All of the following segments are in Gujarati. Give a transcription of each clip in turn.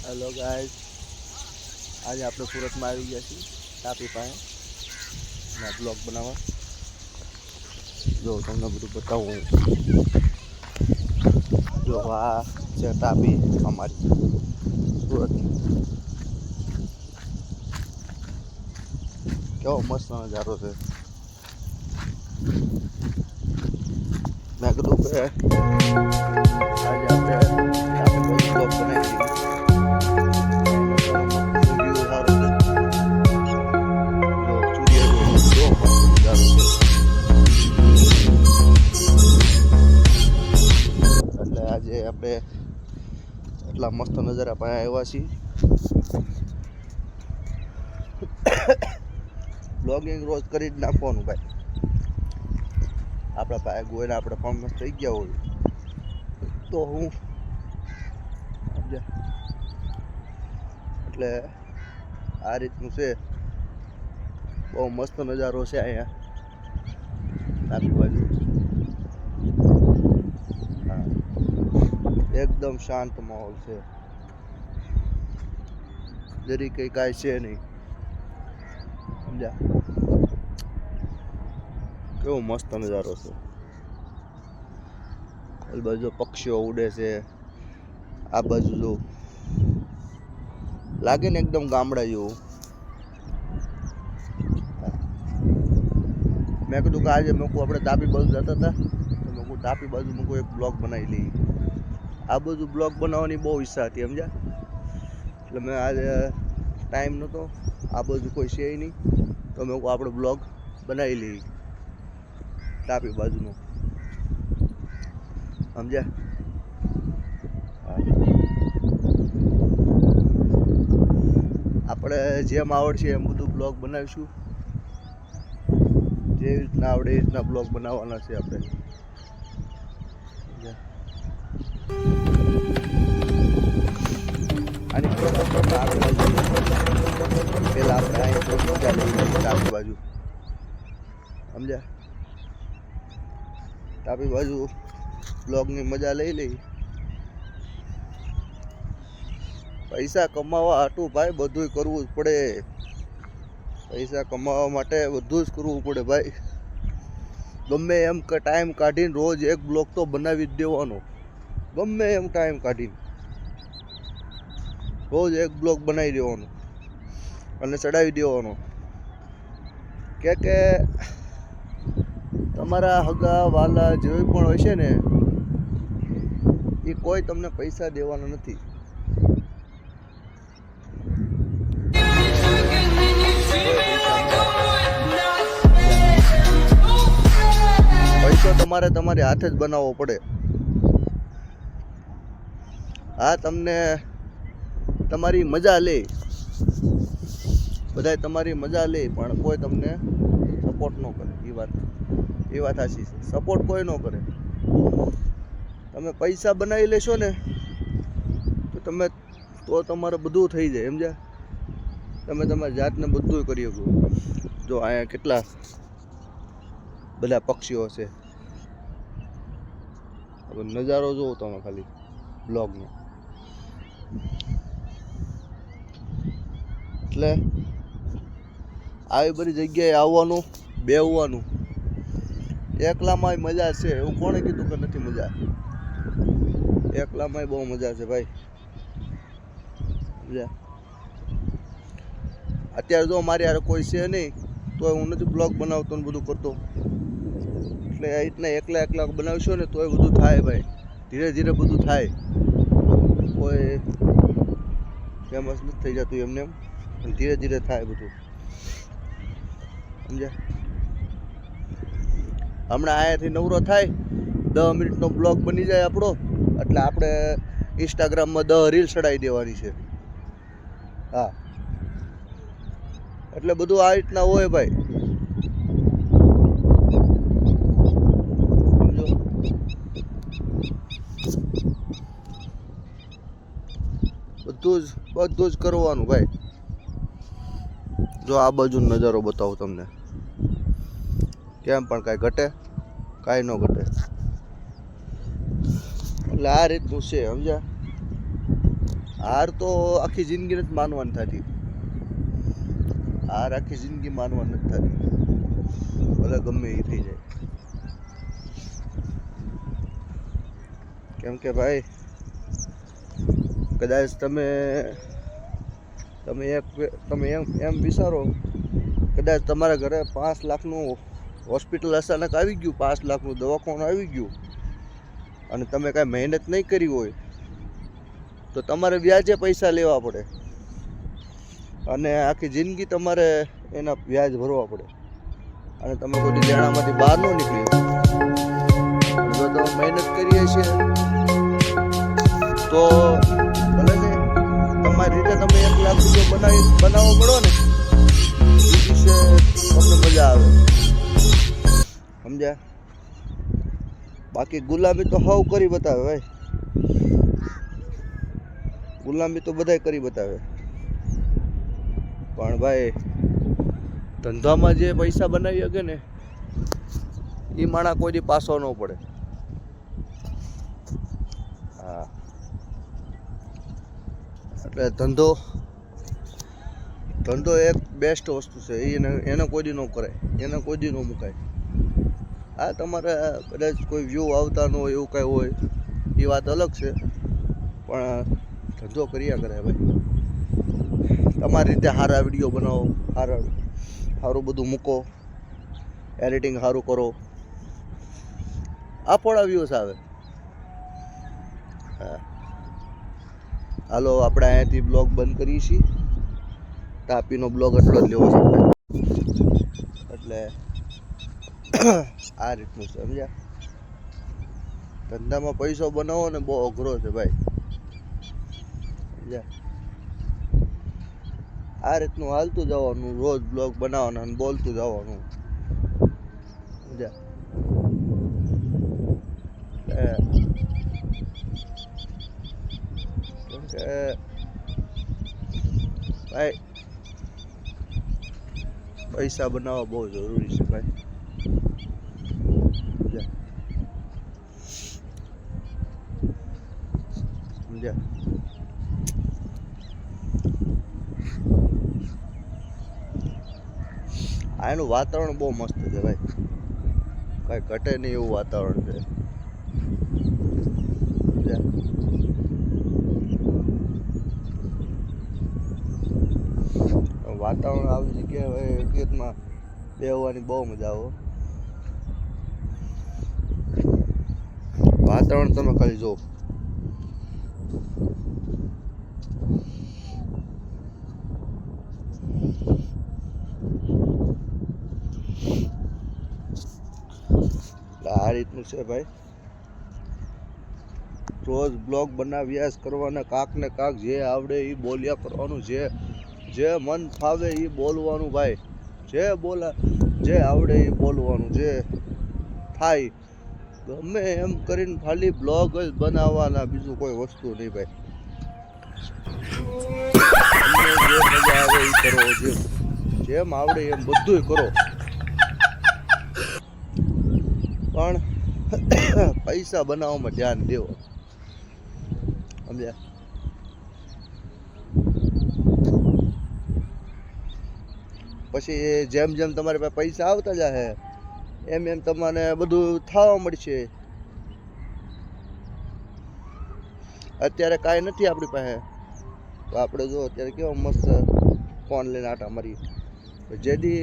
હેલો ગાઈસ, આજે આપણે સુરતમાં આવી ગયા છીએ તાપી પાસે ના બ્લોગ બનાવવા. જો તમને બધું બતાવું. જો આ છે તાપી અમારી સુરતની. કેવો મસ્ત નજારો છે. મેં કીધું કે આજે આપણે તાપી બ્લોગ બનાવી દઈએ. આજે આપણે એટલા મસ્ત નજારા પાસે આવ્યા છીએ. બ્લોગિંગ રોજ કરી જ નાખવાનું ભાઈ. આપણા પાસે ગોયના આપણે ફેમસ થઈ ગયા હોય તો હું એટલે આ રીતનું છે. બહુ મસ્ત નજારો છે અહીંયા તાપી બાજુ. એકદમ શાંત માહોલ છે. જરી કઈ કાંઈ છે નહીં. સમજ્યા? કેવો મસ્ત નજારો છે. એ બાજુ પક્ષીઓ ઉડે છે. આ બાજુ જો લાગે ને એકદમ ગામડા જેવું. મેં કીધું કે આજે આપણે તાપી બાજુ જતા હતા તો તાપી બાજુ એક બ્લોગ બનાવી લઈએ. આ બધું બ્લોગ બનાવવાની બહુ ઈચ્છા હતી. સમજ્યા? એટલે મેં આજે ટાઈમ નહોતો, આ બાજુ કોઈ છે નહીં, તો આપણે બ્લોગ બનાવી લઈએ તાપી બાજુનો. સમજ્યા? આપણે જેમ આવડશે એમ બધું બ્લોગ બનાવીશું. જે રીતના આવડે એ રીતના બ્લોગ બનાવવાના છે આપણે. આની પેલા આપણે અહીં મજા લઈએ તાપી બાજુ. સમજ્યા? તાપી બાજુ બ્લોગની મજા લઈ લઈ. પૈસા કમાવા હાટું ભાઈ બધું કરવું જ પડે. પૈસા કમાવા માટે બધું જ કરવું પડે ભાઈ. ગમે એમ કે ટાઈમ કાઢીને રોજ એક બ્લોગ તો બનાવી જ દેવાનો. ગમે એમ ટાઈમ કાઢીને રોજ એક બ્લોગ બનાવી દેવાનો અને ચડાવી દેવાનો. કે તમારા હગા વાલા જેવી પણ હોય છે ને, એ કોઈ તમને પૈસા દેવાના નથી. પૈસો તમારે તમારી હાથે જ બનાવવો પડે. હા, તમને તમારી મજા લે, બધાય તમારી મજા લે, પણ કોઈ તમને સપોર્ટ ન કરે. એ વાત સાચી છે. સપોર્ટ કોઈ ન કરે. તમે પૈસા બનાવી લેશો ને તો તમારે બધું થઈ જાય. સમજ્યા? તમે તમારી જાતને બધું કરી શકો. જો અહીંયા કેટલા બધા પક્ષીઓ છે. નજારો જોવો તમે ખાલી બ્લોગનો. એટલે આવી બધી જગ્યાએ આવવાનું, બેહવાનું. એકલામાં મજા છે. એવું કોણે કીધું કે નથી મજા? એકલામાં બહુ મજા છે ભાઈ. સમજ્યા? અત્યારે જો મારી યાર કોઈ છે નહીં તો હું નથી બ્લોગ બનાવતો ને બધું કરતો. એટલે આ રીતના એકલા બનાવશો ને તોય બધું થાય ભાઈ. ધીરે ધીરે બધું થાય. કોઈ ફેમસ નથી થઈ જતું એમને એમ, પણ ધીરે ધીરે થાય બધું. સમજ્યા? હમણાં અહીંયાથી નવરો થાય 10 મિનિટનો બ્લોગ બની જાય આપણો, એટલે આપણે ઇન્સ્ટાગ્રામમાં 10 રીલ ચડાવી દેવાની છે. હા, એટલે બધું આ રીતના હોય ભાઈ. બધું જ કરવાનું ભાઈ. જો આ બાજુનો નજારો બતાવું તમને. કેમ પણ કાંઈ ઘટે? કાંઈ ન ઘટે. એટલે આ રીતનું છે. સમજ્યા? હાર તો આખી જિંદગી નથી માનવાની થતી. હાર આખી જિંદગી માનવાની નથી થતી, ભલે ગમે એ થઈ જાય. કેમ કે ભાઈ કદાચ તમે એમ વિચારો, કદાચ તમારા ઘરે 5 લાખનું હોસ્પિટલ અચાનક આવી ગયું, 5 લાખનું દવાખાનું આવી ગયું, અને તમે કાંઈ મહેનત નહીં કરી હોય તો તમારે વ્યાજે પૈસા લેવા પડે, અને આખી જિંદગી તમારે એના વ્યાજ ભરવા પડે, અને તમે કોઈ લેણામાંથી બહાર ન નીકળી. જો તમે મહેનત કરીએ છીએ તો ભલે ને તમારી રીતે તમે 1 લાખ રૂપિયા બનાવો પડો ને, એ દિવસે તમને મજા આવે, સમજ્યા? બાકી ગુલામી તો હાવ કરી બતાવે ભાઈ, ગુલામી તો બધાય કરી બતાવે. પણ ભાઈ ધંધામાં જે પૈસા બનાવી શકે ને એ માણા કોઈ દી પાછો ન પડે. હા, એટલે ધંધો એક બેસ્ટ વસ્તુ છે. એને કોઈ દી ન કરાય, એને કોઈ દી ન મુકાય. હા, તમારે કદાચ કોઈ વ્યૂ આવતા ન હોય, એવું કાંઈ હોય, એ વાત અલગ છે, પણ ધંધો કર્યા કરે ભાઈ. તમારી રીતે સારા વિડીયો બનાવો, સારું બધું મૂકો, એડિટિંગ સારું કરો, આપણા વ્યૂઝ આવે. હા, હાલો આપણે અહીંયાથી બ્લોગ બંધ કરીએ છીએ. તાપીનો બ્લોગ એટલો જ લેવો છે એટલે આ રીતનું છે, સમજ્યા? ધંધામાં પૈસો બનાવો ને બહુ અઘરો છે ભાઈ, સમજ્યા? આ રીતનું હાલતું જવાનું, રોજ બ્લોગ બનાવવાના અને બોલતું જવાનું, સમજ્યા? કેમ કે ભાઈ પૈસા બનાવવા બહુ જરૂરી છે ભાઈ, સમજ્યા? આનું વાતાવરણ બહુ મસ્ત છે ભાઈ, કાંઈ ઘટે નહીં એવું વાતાવરણ છે. વાતાવરણ આવી જગ્યાએ હકીકતમાં બેહવાની બહુ મજા આવે. વાતાવરણ તમે ખાલી જો. આ રીતનું છે ભાઈ, રોજ બ્લોગ બનાવ્યા જ કરવાના, કાંક ને કાંક જે આવડે એ બોલ્યા કરવાનું, જે મન ફાવે એ બોલવાનું ભાઈ, જે આવડે એ બોલવાનું, જે થાય ગમે એમ કરીને ખાલી બ્લોગ જ બનાવવાના, બીજું કોઈ વસ્તુ નહીં ભાઈ. જે મજા આવે એ કરો, જેમ આવડે એમ બધું કરો, પણ પૈસા બનાવવામાં ધ્યાન દેવો, સમજ્યા? પછી જેમ તમારી પાસે પૈસા આવતા જાય એમ તમને બધું થવા મળશે. અત્યારે કાંઈ નથી આપણી પાસે, તો આપણે જો અત્યારે કેવો મસ્ત ફોન લઈને આટા મારીએ. જેથી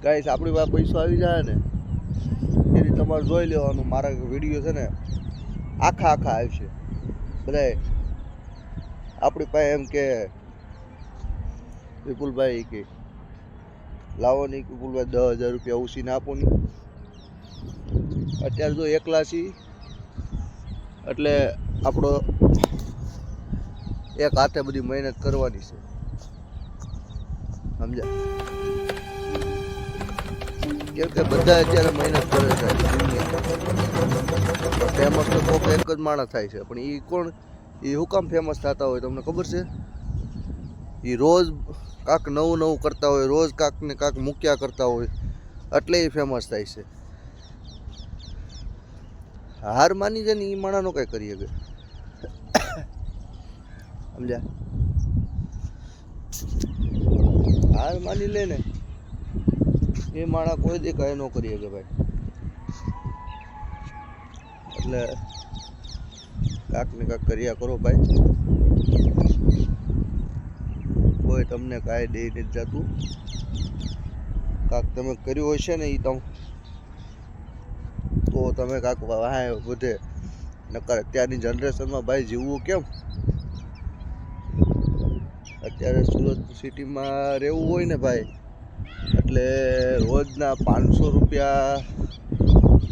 કાંઈ આપણી પાસે પૈસો આવી જાય ને એથી તમારે જોઈ લેવાનું, મારા વિડીયો છે ને આખા આવશે બધાય. આપણી પાસે એમ કે વિપુલભાઈ કે લાવો નહીં, વિપુલભાઈ 10,000 રૂપિયા ઉછીને આપો નહીં. અત્યારે જો એકલા છીએ એટલે આપણો એક હાથે બધી મહેનત કરવાની છે, સમજ્યા? કેમ કે બધા અત્યારે મહેનત કરે છે. ફેમસ તો કોક એક જ માણસ થાય છે, પણ એ કોણ, એ શું કામ ફેમસ થતા હોય તમને ખબર છે? એ રોજ કાંક નવું કરતા હોય, રોજ કાંક ને કાંક મૂક્યા કરતા હોય, એટલે એ ફેમસ થાય છે. હાર માની જાય ને એ માણાનો કાંઈ કરી શકે. સમજ્યા? હાર માની લે ને એ માણસ કોઈ દી કાંઈ ન કરી શકે ભાઈ. એટલે કાંક ને કાંક કર્યા કરો ભાઈ. કોઈ તમને કાંઈ દઈ નથી જતું. કાંક તમે કર્યું હશે ને એ તો તમે કાંક વાહ વધે. નકર અત્યારની જનરેશનમાં ભાઈ જીવવું કેમ? અત્યારે સુરત સિટીમાં રહેવું હોય ને ભાઈ એટલે રોજના 500 રૂપિયા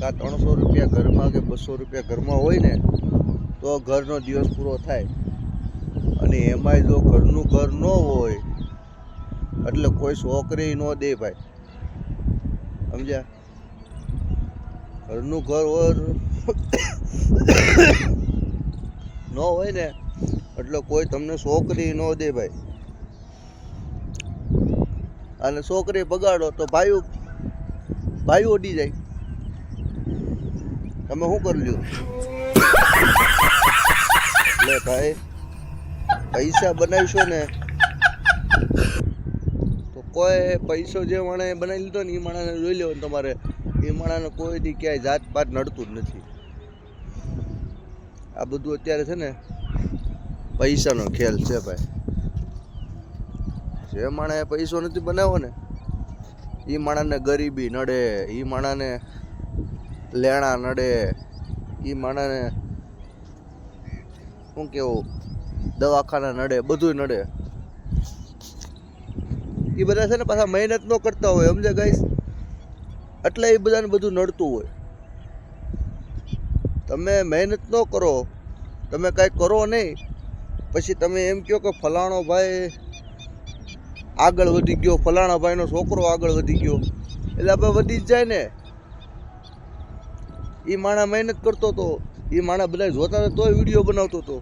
કાં 300 રૂપિયા ઘરમાં કે 200 રૂપિયા ઘરમાં હોય ને તો ઘરનો દિવસ પૂરો થાય. અને એમાંય જો ઘરનું ઘર ન હોય એટલે કોઈ છોકરી ન દે ભાઈ. સમજ્યા? ઘરનું ઘર ન હોય ને એટલે કોઈ તમને છોકરી ન દે ભાઈ. અને છોકરી બગાડો તો ભાઈ ઉડી જાય. તમે શું કરી લ્યો? એટલે ભાઈ પૈસા બનાવીશો ને તો કોઈ પૈસો જે માણસે બનાવી લીધો ને એ માણસને જોઈ લેવો તમારે. એ માણસને કોઈ દી ક્યાંય જાત પાત નડતું જ નથી. આ બધું અત્યારે છે ને પૈસાનો ખેલ છે ભાઈ. જે માણસે પૈસો નથી બનાવ્યો ને એ માણસને ગરીબી નડે, એ માણસને લેણા નડે, એ માણસને શું કેવું દવાખાના નડે, બધું નડે. એ બધા છે ને પાછા મહેનત ન કરતા હોય. સમજે ગાઈસ? એટલે એ બધાને બધું નડતું હોય. તમે મહેનત ન કરો, તમે કાંઈ કરો નહીં, પછી તમે એમ કહો કે ફલાણો ભાઈ આગળ વધી ગયો, ફલાણા ભાઈનો છોકરો આગળ વધી ગયો. એટલે આપણે વધી જ જાય ને. એ માણસ મહેનત કરતો હતો, એ માણસ બધા જોતા હતા તોય વિડીયો બનાવતો હતો.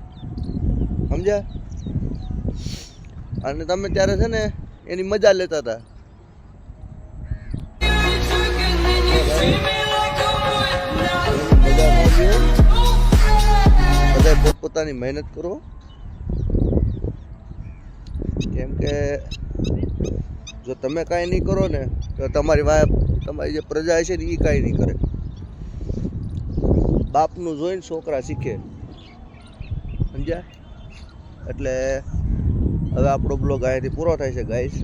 સમજ્યા? અને તમે ત્યારે છે ને એની મજા લેતા હતા. બધા પોતપોતાની મહેનત કરો. કેમ કે જો તમે કાંઈ નહીં કરો ને તો તમારી જે પ્રજા છે ને એ કાંઈ નહીં કરે. બાપનું જોઈને છોકરા શીખે. સમજ્યા? એટલે હવે આપણો બ્લોગ અહીંયાથી પૂરો થાય છે ગાઈસ.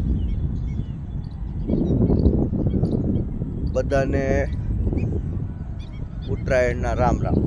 બધાને ઉત્તરાયણના રામ રામ.